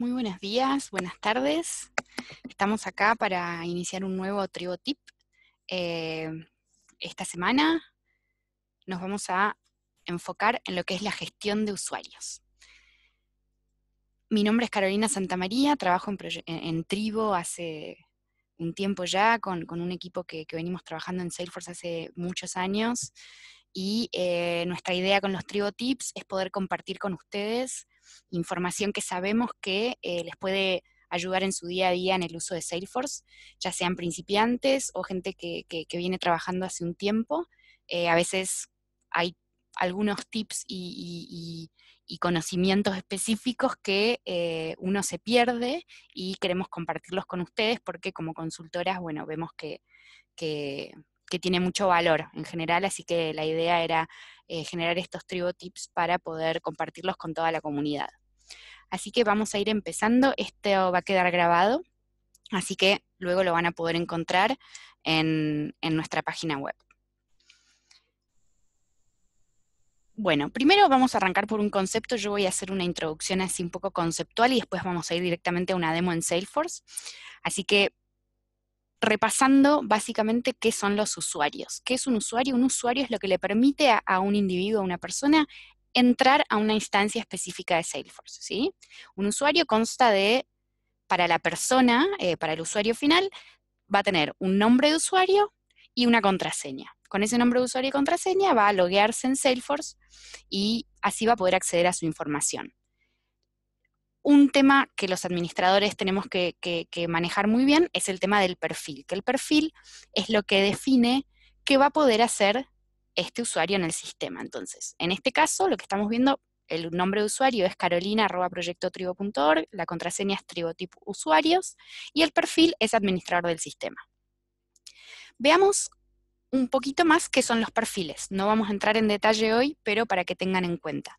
Muy buenos días, buenas tardes. Estamos acá para iniciar un nuevo TriboTip. Eh, esta semana nos vamos a enfocar en lo que es la gestión de usuarios. Mi nombre es Carolina Santamaría, trabajo en Tribo hace un tiempo ya con un equipo que venimos trabajando en Salesforce hace muchos años y nuestra idea con los TriboTips es poder compartir con ustedes información que sabemos que les puede ayudar en su día a día en el uso de Salesforce, ya sean principiantes o gente que viene trabajando hace un tiempo. A veces hay algunos tips y conocimientos específicos que uno se pierde y queremos compartirlos con ustedes porque como consultoras, bueno, vemos que, que tiene mucho valor en general, así que la idea era generar estos TriboTips para poder compartirlos con toda la comunidad. Así que vamos a ir empezando, esto va a quedar grabado, así que luego lo van a poder encontrar en nuestra página web. Bueno, primero vamos a arrancar por un concepto, yo voy a hacer una introducción así un poco conceptual y después vamos a ir directamente a una demo en Salesforce. Así que repasando básicamente qué son los usuarios. ¿Qué es un usuario? Un usuario es lo que le permite a un individuo, a una persona, entrar a una instancia específica de Salesforce, ¿sí? Un usuario consta de, para la persona, para el usuario final, va a tener un nombre de usuario y una contraseña. Con ese nombre de usuario y contraseña va a loguearse en Salesforce y así va a poder acceder a su información. Un tema que los administradores tenemos que manejar muy bien es el tema del perfil, que el perfil es lo que define qué va a poder hacer este usuario en el sistema. Entonces, en este caso, lo que estamos viendo, el nombre de usuario es carolina@proyectotribo.org, la contraseña es tribotip usuarios y el perfil es administrador del sistema. Veamos un poquito más qué son los perfiles. No vamos a entrar en detalle hoy, pero para que tengan en cuenta.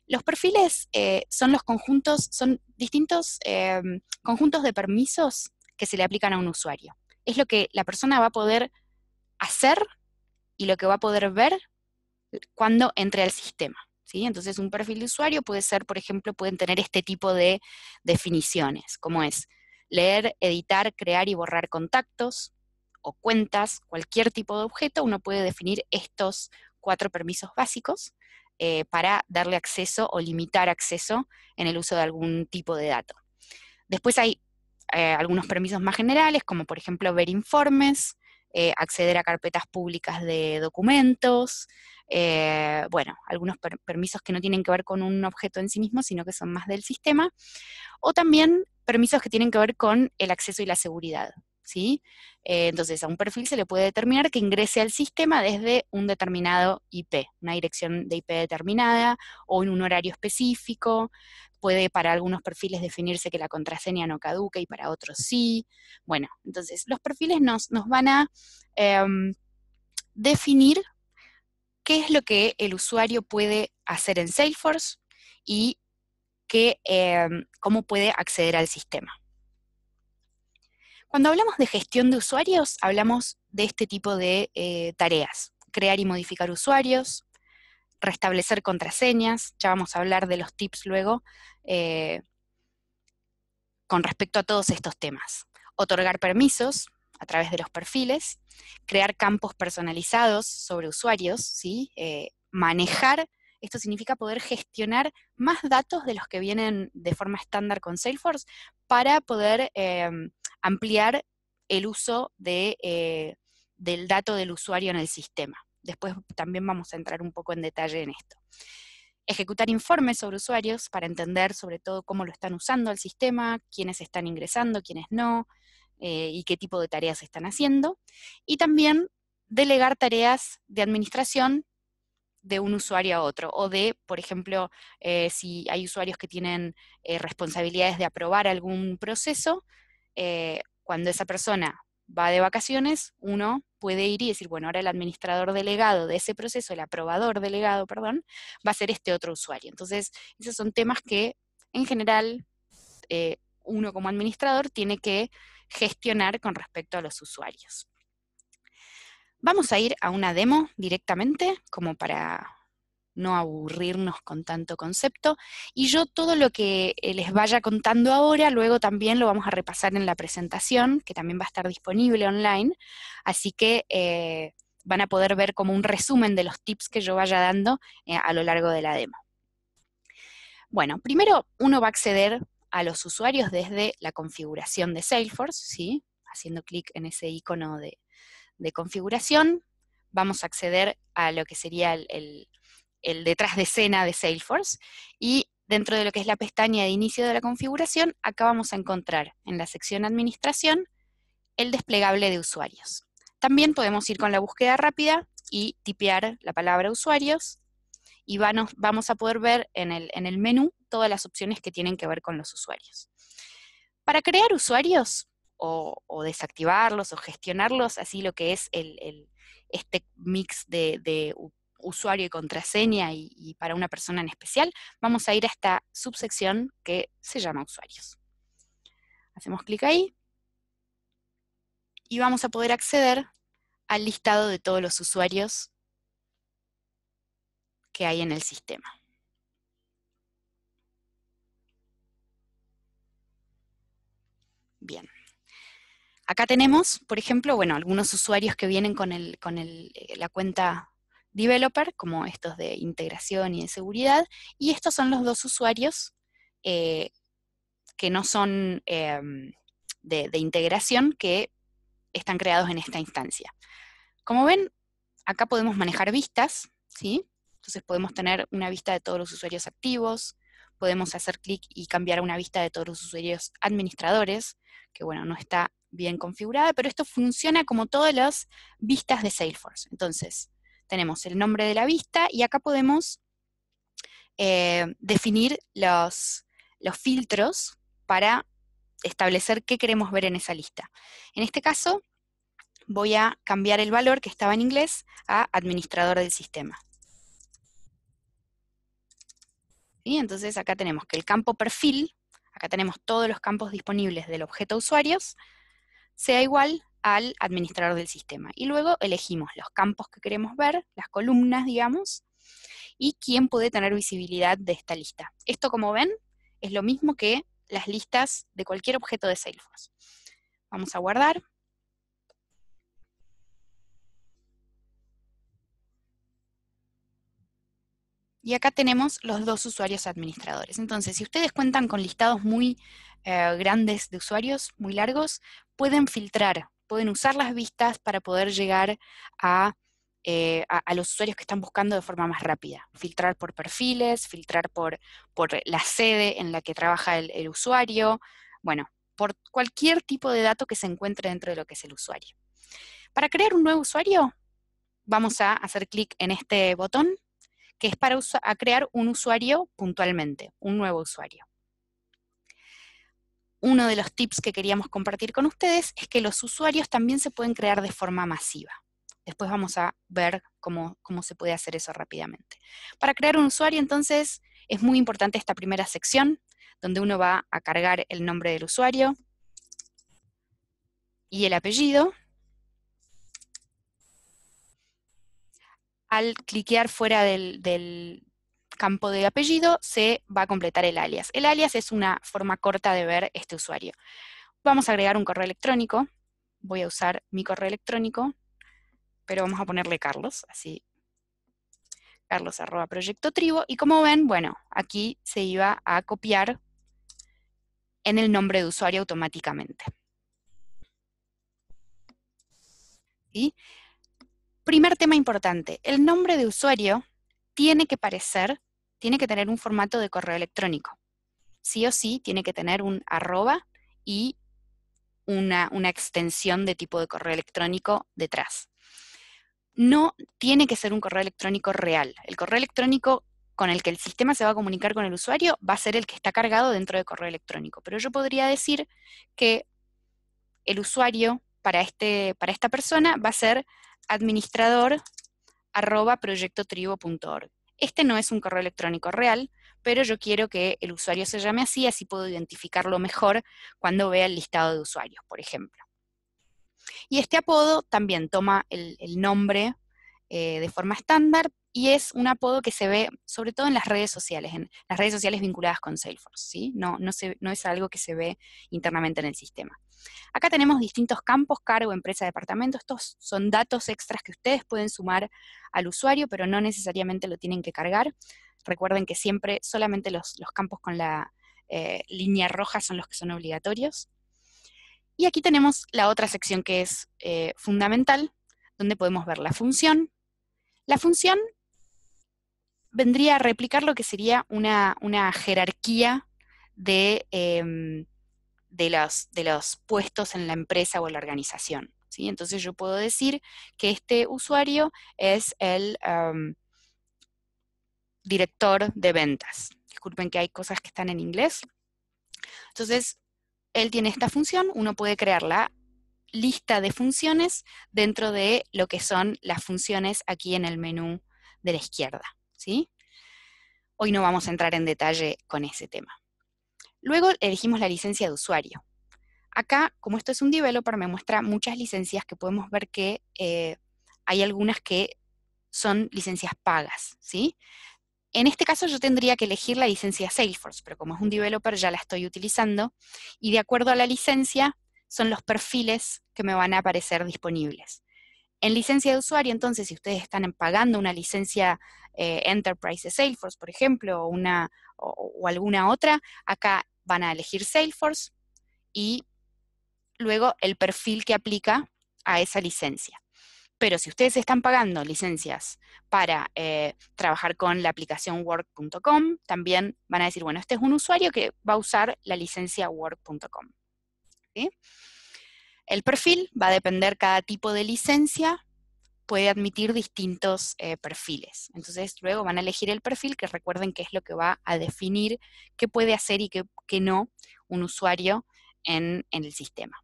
Los perfiles son los conjuntos, son distintos conjuntos de permisos que se le aplican a un usuario. Es lo que la persona va a poder hacer y lo que va a poder ver cuando entre al sistema, ¿sí? Entonces un perfil de usuario puede ser, por ejemplo, pueden tener este tipo de definiciones, como es leer, editar, crear y borrar contactos o cuentas, cualquier tipo de objeto, uno puede definir estos 4 permisos básicos para darle acceso o limitar acceso en el uso de algún tipo de dato. Después hay algunos permisos más generales, como por ejemplo ver informes, acceder a carpetas públicas de documentos, bueno, algunos permisos que no tienen que ver con un objeto en sí mismo, sino que son más del sistema, o también permisos que tienen que ver con el acceso y la seguridad, ¿sí? Entonces, a un perfil se le puede determinar que ingrese al sistema desde un determinado IP, una dirección de IP determinada, o en un horario específico. Puede para algunos perfiles definirse que la contraseña no caduca y para otros sí. Bueno, entonces los perfiles nos van a definir qué es lo que el usuario puede hacer en Salesforce y cómo puede acceder al sistema. Cuando hablamos de gestión de usuarios, hablamos de este tipo de tareas. Crear y modificar usuarios, restablecer contraseñas, ya vamos a hablar de los tips luego, con respecto a todos estos temas. Otorgar permisos a través de los perfiles, crear campos personalizados sobre usuarios, ¿sí? Manejar, esto significa poder gestionar más datos de los que vienen de forma estándar con Salesforce para poder ampliar el uso del dato del usuario en el sistema. Después también vamos a entrar un poco en detalle en esto. Ejecutar informes sobre usuarios para entender sobre todo cómo lo están usando el sistema, quiénes están ingresando, quiénes no, y qué tipo de tareas están haciendo. Y también delegar tareas de administración de un usuario a otro, o de, por ejemplo, si hay usuarios que tienen responsabilidades de aprobar algún proceso, cuando esa persona va de vacaciones, uno puede ir y decir, bueno, ahora el administrador delegado de ese proceso, el aprobador delegado, perdón, va a ser este otro usuario. Entonces, esos son temas que, en general, uno como administrador tiene que gestionar con respecto a los usuarios. Vamos a ir a una demo directamente, como para no aburrirnos con tanto concepto. Y yo todo lo que les vaya contando ahora, luego también lo vamos a repasar en la presentación, que también va a estar disponible online, así que van a poder ver como un resumen de los tips que yo vaya dando a lo largo de la demo. Bueno, primero uno va a acceder a los usuarios desde la configuración de Salesforce, ¿sí? Haciendo clic en ese icono de configuración, vamos a acceder a lo que sería el detrás de escena de Salesforce, y dentro de lo que es la pestaña de inicio de la configuración, acá vamos a encontrar en la sección administración el desplegable de usuarios. También podemos ir con la búsqueda rápida y tipear la palabra usuarios, y vamos a poder ver en el menú todas las opciones que tienen que ver con los usuarios. Para crear usuarios, o desactivarlos, o gestionarlos, así lo que es este mix de usuario y contraseña y para una persona en especial, vamos a ir a esta subsección que se llama usuarios. Hacemos clic ahí y vamos a poder acceder al listado de todos los usuarios que hay en el sistema. Bien. Acá tenemos, por ejemplo, bueno, algunos usuarios que vienen con la cuenta developer, como estos de integración y de seguridad, y estos son los dos usuarios que no son de integración, que están creados en esta instancia. Como ven, acá podemos manejar vistas, ¿sí? Entonces podemos tener una vista de todos los usuarios activos, podemos hacer clic y cambiar a una vista de todos los usuarios administradores, que bueno, no está bien configurada, pero esto funciona como todas las vistas de Salesforce. Entonces, tenemos el nombre de la vista y acá podemos definir los filtros para establecer qué queremos ver en esa lista. En este caso, voy a cambiar el valor que estaba en inglés a administrador del sistema. ¿Sí? Entonces acá tenemos que el campo perfil, acá tenemos todos los campos disponibles del objeto usuarios, sea igual al administrador del sistema. Y luego elegimos los campos que queremos ver, las columnas, digamos, y quién puede tener visibilidad de esta lista. Esto, como ven, es lo mismo que las listas de cualquier objeto de Salesforce. Vamos a guardar. Y acá tenemos los dos usuarios administradores. Entonces, si ustedes cuentan con listados muy grandes de usuarios, muy largos, pueden filtrar, pueden usar las vistas para poder llegar a los usuarios que están buscando de forma más rápida. Filtrar por perfiles, filtrar por la sede en la que trabaja el usuario, bueno, por cualquier tipo de dato que se encuentre dentro de lo que es el usuario. Para crear un nuevo usuario, vamos a hacer clic en este botón, que es para crear un usuario puntualmente, un nuevo usuario. Uno de los tips que queríamos compartir con ustedes es que los usuarios también se pueden crear de forma masiva. Después vamos a ver cómo se puede hacer eso rápidamente. Para crear un usuario, entonces, es muy importante esta primera sección, donde uno va a cargar el nombre del usuario y el apellido. Al cliquear fuera del campo de apellido, se va a completar el alias. El alias es una forma corta de ver este usuario. Vamos a agregar un correo electrónico. Voy a usar mi correo electrónico, pero vamos a ponerle Carlos, así. Carlos@proyectotribo. Y como ven, bueno, aquí se iba a copiar en el nombre de usuario automáticamente. ¿Sí? Primer tema importante, el nombre de usuario tiene que tener un formato de correo electrónico. Sí o sí tiene que tener un arroba y una extensión de tipo de correo electrónico detrás. No tiene que ser un correo electrónico real. El correo electrónico con el que el sistema se va a comunicar con el usuario va a ser el que está cargado dentro de correo electrónico. Pero yo podría decir que el usuario para esta persona va a ser administrador@proyectotribo.org. Este no es un correo electrónico real, pero yo quiero que el usuario se llame así puedo identificarlo mejor cuando vea el listado de usuarios, por ejemplo. Y este apodo también toma el nombre de forma estándar y es un apodo que se ve sobre todo en las redes sociales, vinculadas con Salesforce, ¿sí? No es algo que se ve internamente en el sistema. Acá tenemos distintos campos: cargo, empresa, departamento. Estos son datos extras que ustedes pueden sumar al usuario, pero no necesariamente lo tienen que cargar. Recuerden que siempre solamente los campos con la línea roja son los que son obligatorios. Y aquí tenemos la otra sección que es fundamental, donde podemos ver la función. La función vendría a replicar lo que sería una jerarquía de los puestos en la empresa o en la organización, ¿sí? Entonces yo puedo decir que este usuario es el director de ventas. Disculpen que hay cosas que están en inglés. Entonces, él tiene esta función. Uno puede crear la lista de funciones dentro de lo que son las funciones aquí en el menú de la izquierda, ¿sí? Hoy no vamos a entrar en detalle con ese tema. Luego elegimos la licencia de usuario. Acá, como esto es un developer, me muestra muchas licencias que podemos ver que hay algunas que son licencias pagas, ¿sí? En este caso yo tendría que elegir la licencia Salesforce, pero como es un developer ya la estoy utilizando, y de acuerdo a la licencia son los perfiles que me van a aparecer disponibles. En licencia de usuario, entonces, si ustedes están pagando una licencia Enterprise de Salesforce, por ejemplo, o alguna otra, acá van a elegir Salesforce y luego el perfil que aplica a esa licencia. Pero si ustedes están pagando licencias para trabajar con la aplicación work.com, también van a decir, bueno, este es un usuario que va a usar la licencia work.com. ¿Sí? El perfil va a depender, cada tipo de licencia puede admitir distintos perfiles. Entonces luego van a elegir el perfil, que recuerden que es lo que va a definir qué puede hacer y qué no un usuario en el sistema.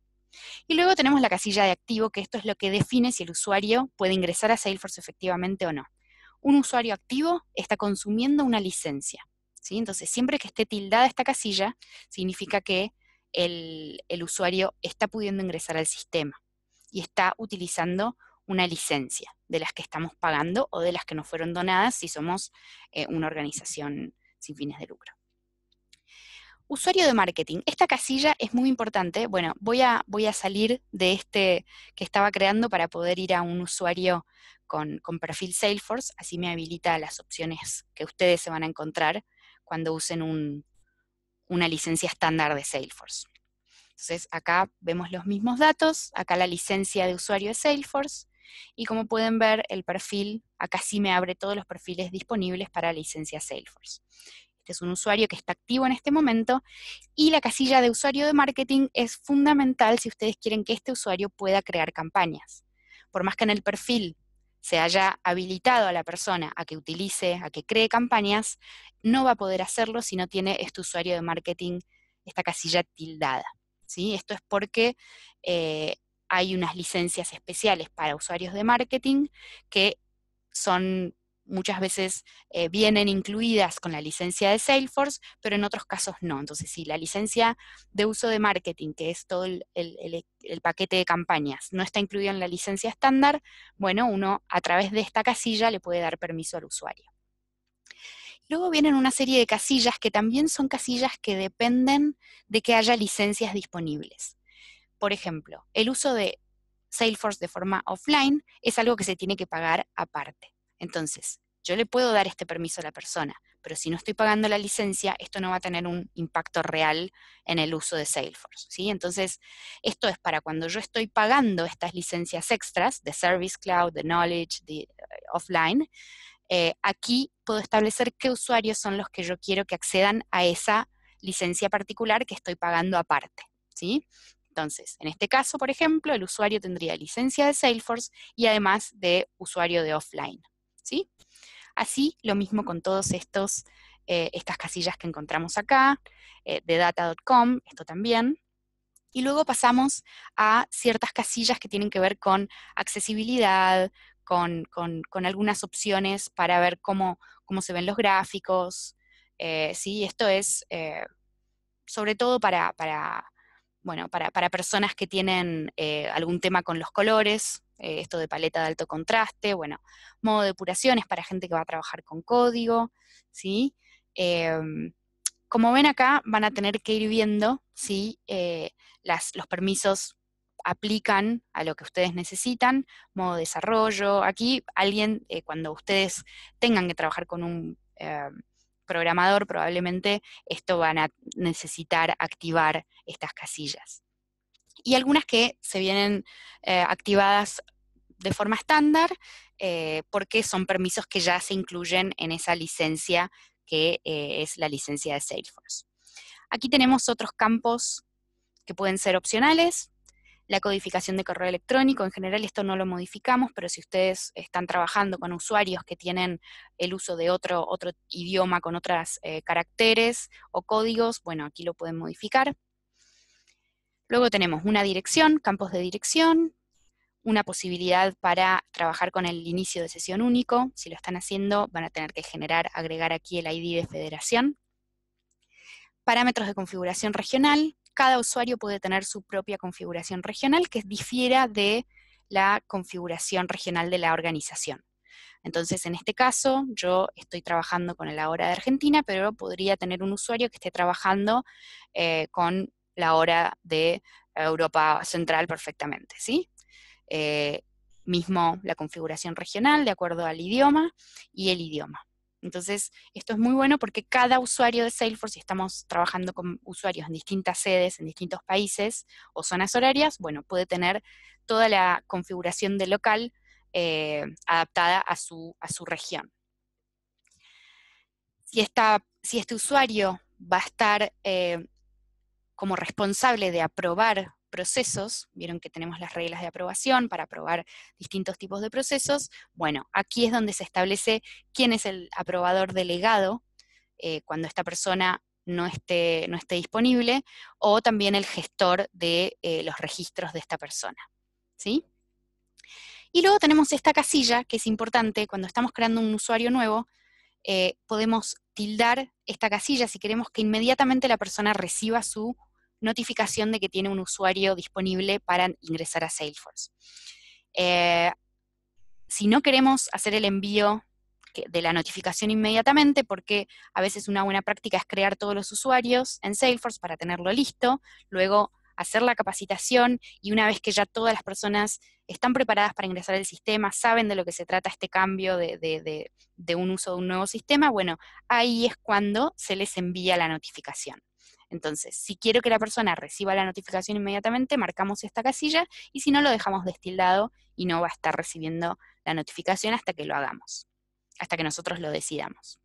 Y luego tenemos la casilla de activo, que esto es lo que define si el usuario puede ingresar a Salesforce efectivamente o no. Un usuario activo está consumiendo una licencia, ¿sí? Entonces, siempre que esté tildada esta casilla, significa que el usuario está pudiendo ingresar al sistema y está utilizando una licencia de las que estamos pagando o de las que nos fueron donadas si somos una organización sin fines de lucro. Usuario de marketing. Esta casilla es muy importante. Bueno, voy a salir de este que estaba creando para poder ir a un usuario con perfil Salesforce. Así me habilita las opciones que ustedes se van a encontrar cuando usen una licencia estándar de Salesforce. Entonces, acá vemos los mismos datos. Acá la licencia de usuario de Salesforce. Y como pueden ver, el perfil, acá sí me abre todos los perfiles disponibles para la licencia Salesforce. Este es un usuario que está activo en este momento, y la casilla de usuario de marketing es fundamental si ustedes quieren que este usuario pueda crear campañas. Por más que en el perfil se haya habilitado a la persona a que utilice, a que cree campañas, no va a poder hacerlo si no tiene este usuario de marketing, esta casilla tildada, ¿sí? Esto es porque hay unas licencias especiales para usuarios de marketing que son muchas veces vienen incluidas con la licencia de Salesforce, pero en otros casos no. Entonces, si la licencia de uso de marketing, que es todo el paquete de campañas, no está incluido en la licencia estándar, bueno, uno a través de esta casilla le puede dar permiso al usuario. Luego vienen una serie de casillas que también son casillas que dependen de que haya licencias disponibles. Por ejemplo, el uso de Salesforce de forma offline es algo que se tiene que pagar aparte. Entonces, yo le puedo dar este permiso a la persona, pero si no estoy pagando la licencia, esto no va a tener un impacto real en el uso de Salesforce, ¿sí? Entonces, esto es para cuando yo estoy pagando estas licencias extras de Service Cloud, de Knowledge, de offline, aquí puedo establecer qué usuarios son los que yo quiero que accedan a esa licencia particular que estoy pagando aparte, ¿sí? Entonces, en este caso, por ejemplo, el usuario tendría licencia de Salesforce y además de usuario de offline, ¿sí? Así, lo mismo con todos estas casillas que encontramos acá, de data.com, esto también. Y luego pasamos a ciertas casillas que tienen que ver con accesibilidad, con algunas opciones para ver cómo se ven los gráficos. ¿Sí? Esto es sobre todo para personas que tienen algún tema con los colores. esto de paleta de alto contraste, bueno, modo depuración es para gente que va a trabajar con código, ¿sí? Como ven acá, van a tener que ir viendo si los permisos aplican a lo que ustedes necesitan, modo desarrollo. Aquí alguien, cuando ustedes tengan que trabajar con un programador, probablemente esto van a necesitar activar estas casillas. Y algunas que se vienen activadas de forma estándar, porque son permisos que ya se incluyen en esa licencia que es la licencia de Salesforce. Aquí tenemos otros campos que pueden ser opcionales. La codificación de correo electrónico, en general esto no lo modificamos, pero si ustedes están trabajando con usuarios que tienen el uso de otro idioma con otros caracteres o códigos, bueno, aquí lo pueden modificar. Luego tenemos una dirección, campos de dirección, una posibilidad para trabajar con el inicio de sesión único. Si lo están haciendo, van a tener que agregar aquí el ID de federación. Parámetros de configuración regional. Cada usuario puede tener su propia configuración regional que difiera de la configuración regional de la organización. Entonces, en este caso, yo estoy trabajando con la hora de Argentina, pero podría tener un usuario que esté trabajando con la hora de Europa Central perfectamente, ¿sí? Mismo la configuración regional de acuerdo al idioma y el idioma. Entonces, esto es muy bueno porque cada usuario de Salesforce, si estamos trabajando con usuarios en distintas sedes, en distintos países o zonas horarias, bueno, puede tener toda la configuración de local adaptada a su región. Si este usuario va a estar como responsable de aprobar procesos, vieron que tenemos las reglas de aprobación para aprobar distintos tipos de procesos, bueno, aquí es donde se establece quién es el aprobador delegado cuando esta persona no esté disponible, o también el gestor de los registros de esta persona, ¿sí? Y luego tenemos esta casilla, que es importante, cuando estamos creando un usuario nuevo, podemos tildar esta casilla si queremos que inmediatamente la persona reciba su notificación de que tiene un usuario disponible para ingresar a Salesforce. Si no queremos hacer el envío de la notificación inmediatamente, porque a veces una buena práctica es crear todos los usuarios en Salesforce para tenerlo listo, luego hacer la capacitación y una vez que ya todas las personas están preparadas para ingresar al sistema, saben de lo que se trata este cambio de un uso de un nuevo sistema, bueno, ahí es cuando se les envía la notificación. Entonces, si quiero que la persona reciba la notificación inmediatamente, marcamos esta casilla y si no, lo dejamos destildado y no va a estar recibiendo la notificación hasta que lo hagamos, hasta que nosotros lo decidamos.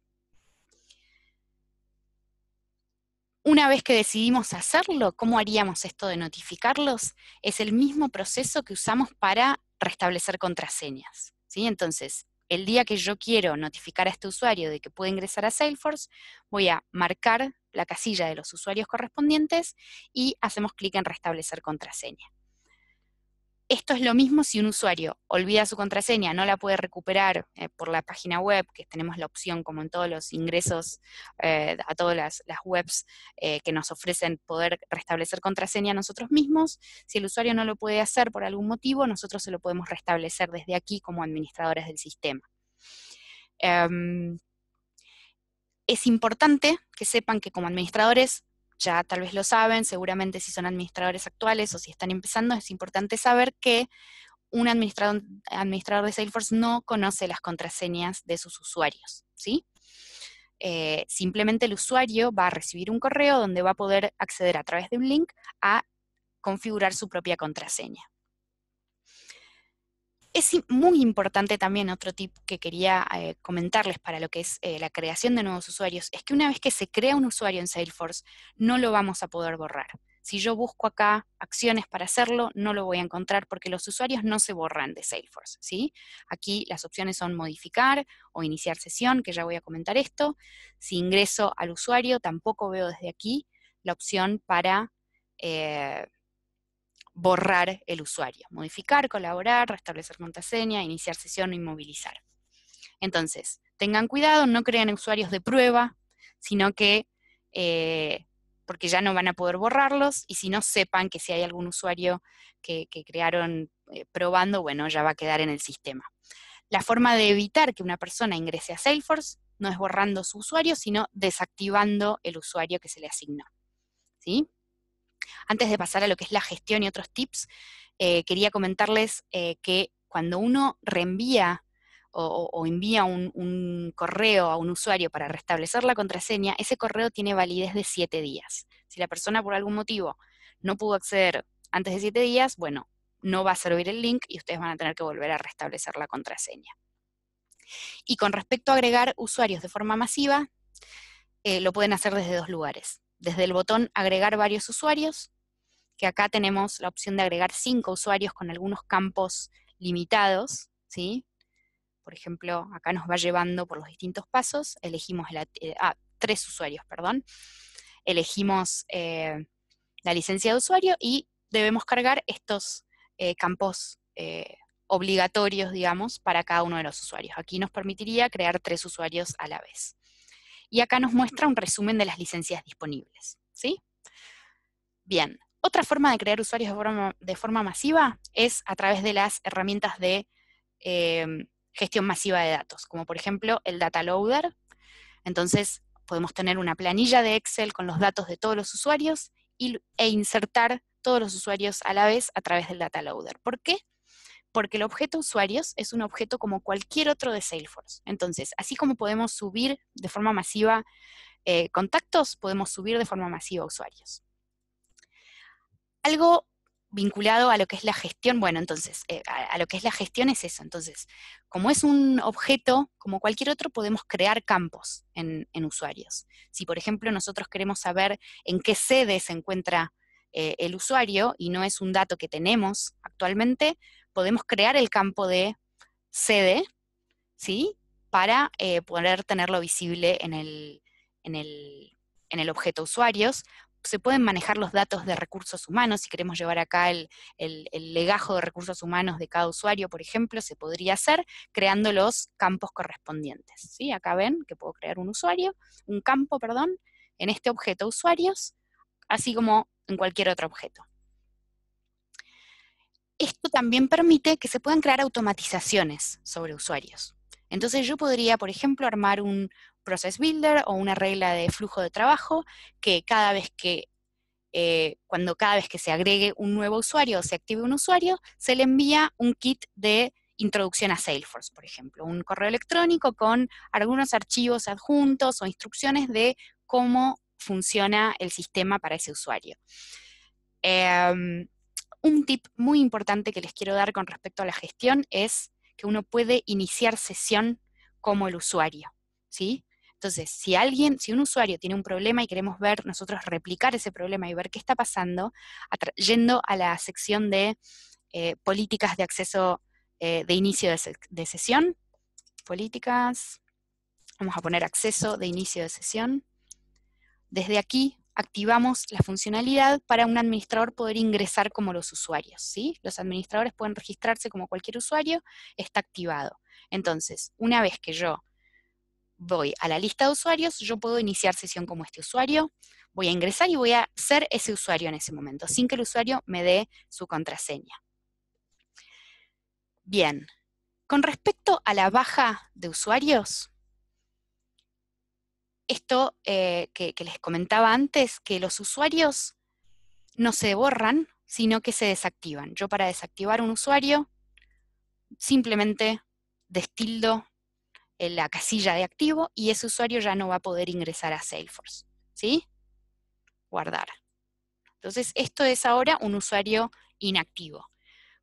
Una vez que decidimos hacerlo, ¿cómo haríamos esto de notificarlos? Es el mismo proceso que usamos para restablecer contraseñas, ¿sí? Entonces, el día que yo quiero notificar a este usuario de que puede ingresar a Salesforce, voy a marcar la casilla de los usuarios correspondientes y hacemos clic en restablecer contraseña. Esto es lo mismo si un usuario olvida su contraseña, no la puede recuperar por la página web, que tenemos la opción como en todos los ingresos a todas las webs que nos ofrecen poder restablecer contraseña nosotros mismos. Si el usuario no lo puede hacer por algún motivo, nosotros se lo podemos restablecer desde aquí como administradores del sistema. Es importante que sepan que como administradores, ya tal vez lo saben, seguramente si son administradores actuales o si están empezando, es importante saber que un administrador de Salesforce no conoce las contraseñas de sus usuarios, ¿sí? Simplemente el usuario va a recibir un correo donde va a poder acceder a través de un link a configurar su propia contraseña. Es muy importante también, otro tip que quería comentarles para lo que es la creación de nuevos usuarios, es que una vez que se crea un usuario en Salesforce, no lo vamos a poder borrar. Si yo busco acá acciones para hacerlo, no lo voy a encontrar porque los usuarios no se borran de Salesforce, ¿sí? Aquí las opciones son modificar o iniciar sesión, que ya voy a comentar esto. Si ingreso al usuario, tampoco veo desde aquí la opción para borrar el usuario. Modificar, colaborar, restablecer contraseña, iniciar sesión o inmovilizar. Entonces, tengan cuidado, no creen usuarios de prueba, sino que porque ya no van a poder borrarlos, y si no, sepan que si hay algún usuario que crearon probando, bueno, ya va a quedar en el sistema. La forma de evitar que una persona ingrese a Salesforce no es borrando su usuario, sino desactivando el usuario que se le asignó, ¿sí? Antes de pasar a lo que es la gestión y otros tips, quería comentarles que cuando uno reenvía o envía un correo a un usuario para restablecer la contraseña, ese correo tiene validez de 7 días. Si la persona por algún motivo no pudo acceder antes de 7 días, bueno, no va a servir el link y ustedes van a tener que volver a restablecer la contraseña. Y con respecto a agregar usuarios de forma masiva, lo pueden hacer desde dos lugares. Desde el botón agregar varios usuarios, que acá tenemos la opción de agregar 5 usuarios con algunos campos limitados, ¿sí? Por ejemplo, acá nos va llevando por los distintos pasos, elegimos 3 usuarios, perdón. Elegimos la licencia de usuario y debemos cargar estos campos obligatorios, digamos, para cada uno de los usuarios. Aquí nos permitiría crear 3 usuarios a la vez. Y acá nos muestra un resumen de las licencias disponibles, ¿sí? Bien, otra forma de crear usuarios de forma masiva es a través de las herramientas de gestión masiva de datos, como por ejemplo el Data Loader. Entonces podemos tener una planilla de Excel con los datos de todos los usuarios e insertar todos los usuarios a la vez a través del Data Loader. ¿Por qué? Porque el objeto usuarios es un objeto como cualquier otro de Salesforce. Entonces, así como podemos subir de forma masiva contactos, podemos subir de forma masiva usuarios. Algo vinculado a lo que es la gestión, bueno, entonces, a lo que es la gestión es eso. Entonces, como es un objeto, como cualquier otro, podemos crear campos en usuarios. Si, por ejemplo, nosotros queremos saber en qué sede se encuentra el usuario y no es un dato que tenemos actualmente, podemos crear el campo de sede, ¿sí? Para poder tenerlo visible en el objeto usuarios. Se pueden manejar los datos de recursos humanos. Si queremos llevar acá el legajo de recursos humanos de cada usuario, por ejemplo, se podría hacer creando los campos correspondientes, ¿sí? Acá ven que puedo crear un campo, perdón, en este objeto usuarios, así como en cualquier otro objeto. Esto también permite que se puedan crear automatizaciones sobre usuarios. Entonces yo podría, por ejemplo, armar un process builder o una regla de flujo de trabajo que cada vez que se agregue un nuevo usuario o se active un usuario, se le envía un kit de introducción a Salesforce, por ejemplo, un correo electrónico con algunos archivos adjuntos o instrucciones de cómo funciona el sistema para ese usuario. Un tip muy importante que les quiero dar con respecto a la gestión es que uno puede iniciar sesión como el usuario, ¿sí? Entonces, si un usuario tiene un problema y queremos ver, nosotros replicar ese problema y ver qué está pasando, yendo a la sección de políticas de acceso de inicio de sesión, políticas, vamos a poner acceso de inicio de sesión. Desde aquí activamos la funcionalidad para un administrador poder ingresar como los usuarios, ¿sí? Los administradores pueden registrarse como cualquier usuario, está activado. Entonces, una vez que yo voy a la lista de usuarios, yo puedo iniciar sesión como este usuario, voy a ingresar y voy a ser ese usuario en ese momento, sin que el usuario me dé su contraseña. Bien, con respecto a la baja de usuarios, esto que les comentaba antes, que los usuarios no se borran, sino que se desactivan. Yo para desactivar un usuario, simplemente destildo en la casilla de activo y ese usuario ya no va a poder ingresar a Salesforce, ¿sí? Guardar. Entonces, esto es ahora un usuario inactivo.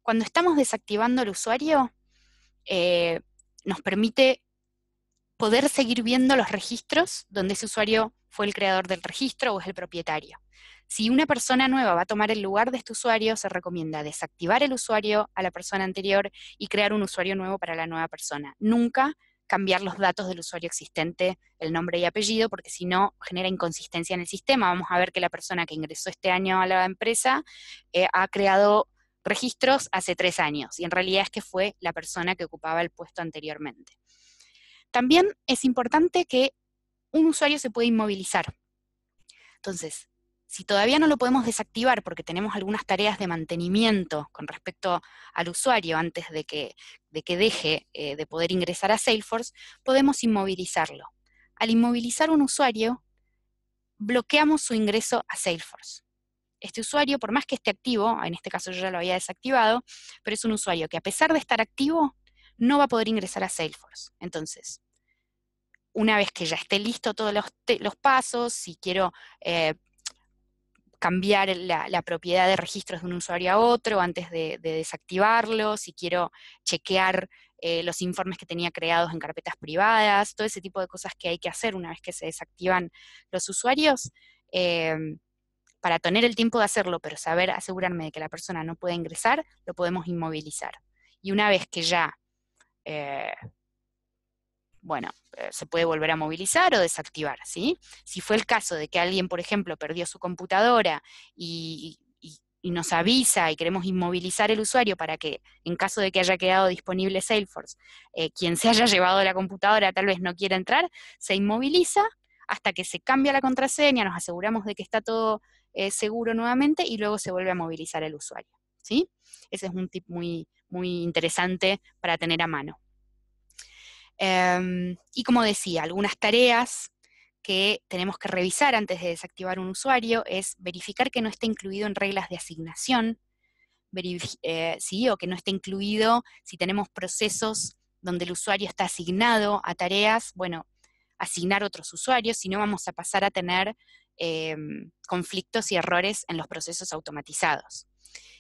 Cuando estamos desactivando el usuario, nos permite poder seguir viendo los registros donde ese usuario fue el creador del registro o es el propietario. Si una persona nueva va a tomar el lugar de este usuario, se recomienda desactivar el usuario a la persona anterior y crear un usuario nuevo para la nueva persona. Nunca cambiar los datos del usuario existente, el nombre y apellido, porque si no genera inconsistencia en el sistema. Vamos a ver que la persona que ingresó este año a la empresa ha creado registros hace 3 años y en realidad es que fue la persona que ocupaba el puesto anteriormente. También es importante que un usuario se puede inmovilizar. Entonces, Si todavía no lo podemos desactivar porque tenemos algunas tareas de mantenimiento con respecto al usuario antes de que deje de poder ingresar a Salesforce, podemos inmovilizarlo. Al inmovilizar un usuario, bloqueamos su ingreso a Salesforce. Este usuario, por más que esté activo, en este caso yo ya lo había desactivado, pero es un usuario que a pesar de estar activo, no va a poder ingresar a Salesforce. Entonces, una vez que ya esté listo todos los pasos, si quiero cambiar la propiedad de registros de un usuario a otro antes de desactivarlo, si quiero chequear los informes que tenía creados en carpetas privadas, todo ese tipo de cosas que hay que hacer una vez que se desactivan los usuarios, eh, para tener el tiempo de hacerlo, pero saber asegurarme de que la persona no pueda ingresar, lo podemos inmovilizar. Y una vez que ya eh, se puede volver a movilizar o desactivar, ¿sí? Si fue el caso de que alguien, por ejemplo, perdió su computadora y nos avisa y queremos inmovilizar el usuario para que, en caso de que haya quedado disponible Salesforce, quien se haya llevado la computadora tal vez no quiera entrar, se inmoviliza hasta que se cambia la contraseña, nos aseguramos de que está todo seguro nuevamente y luego se vuelve a movilizar el usuario, ¿sí? Ese es un tip muy, muy interesante para tener a mano. Y como decía, algunas tareas que tenemos que revisar antes de desactivar un usuario es verificar que no esté incluido en reglas de asignación, ¿sí? O que no esté incluido si tenemos procesos donde el usuario está asignado a tareas, bueno, asignar otros usuarios, si no vamos a pasar a tener conflictos y errores en los procesos automatizados.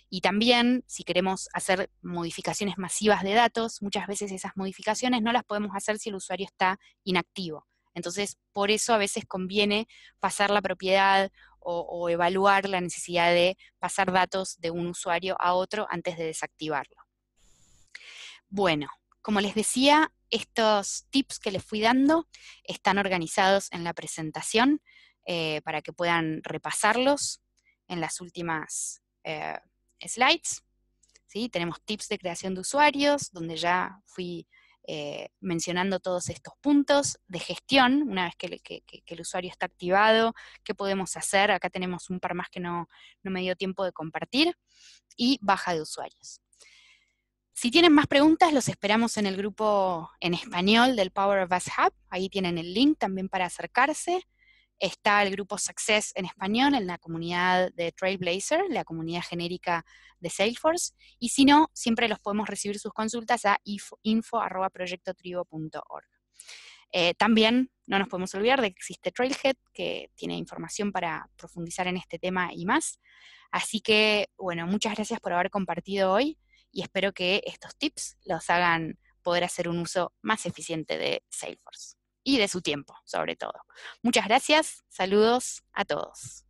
Y también, si queremos hacer modificaciones masivas de datos, muchas veces esas modificaciones no las podemos hacer si el usuario está inactivo. Entonces, por eso a veces conviene pasar la propiedad o evaluar la necesidad de pasar datos de un usuario a otro antes de desactivarlo. Bueno, como les decía, estos tips que les fui dando están organizados en la presentación para que puedan repasarlos en las últimas slides. ¿Sí? Tenemos tips de creación de usuarios, donde ya fui mencionando todos estos puntos de gestión, una vez que el usuario está activado, qué podemos hacer. Acá tenemos un par más que no me dio tiempo de compartir, y baja de usuarios. Si tienen más preguntas, los esperamos en el grupo en español del Power of Us Hub. Ahí tienen el link también para acercarse. Está el grupo Success en español en la comunidad de Trailblazer, la comunidad genérica de Salesforce. Y si no, siempre los podemos recibir sus consultas a info@proyectotribo.org. También no nos podemos olvidar de que existe Trailhead, que tiene información para profundizar en este tema y más. Así que, bueno, muchas gracias por haber compartido hoy y espero que estos tips los hagan poder hacer un uso más eficiente de Salesforce y de su tiempo, sobre todo. Muchas gracias, saludos a todos.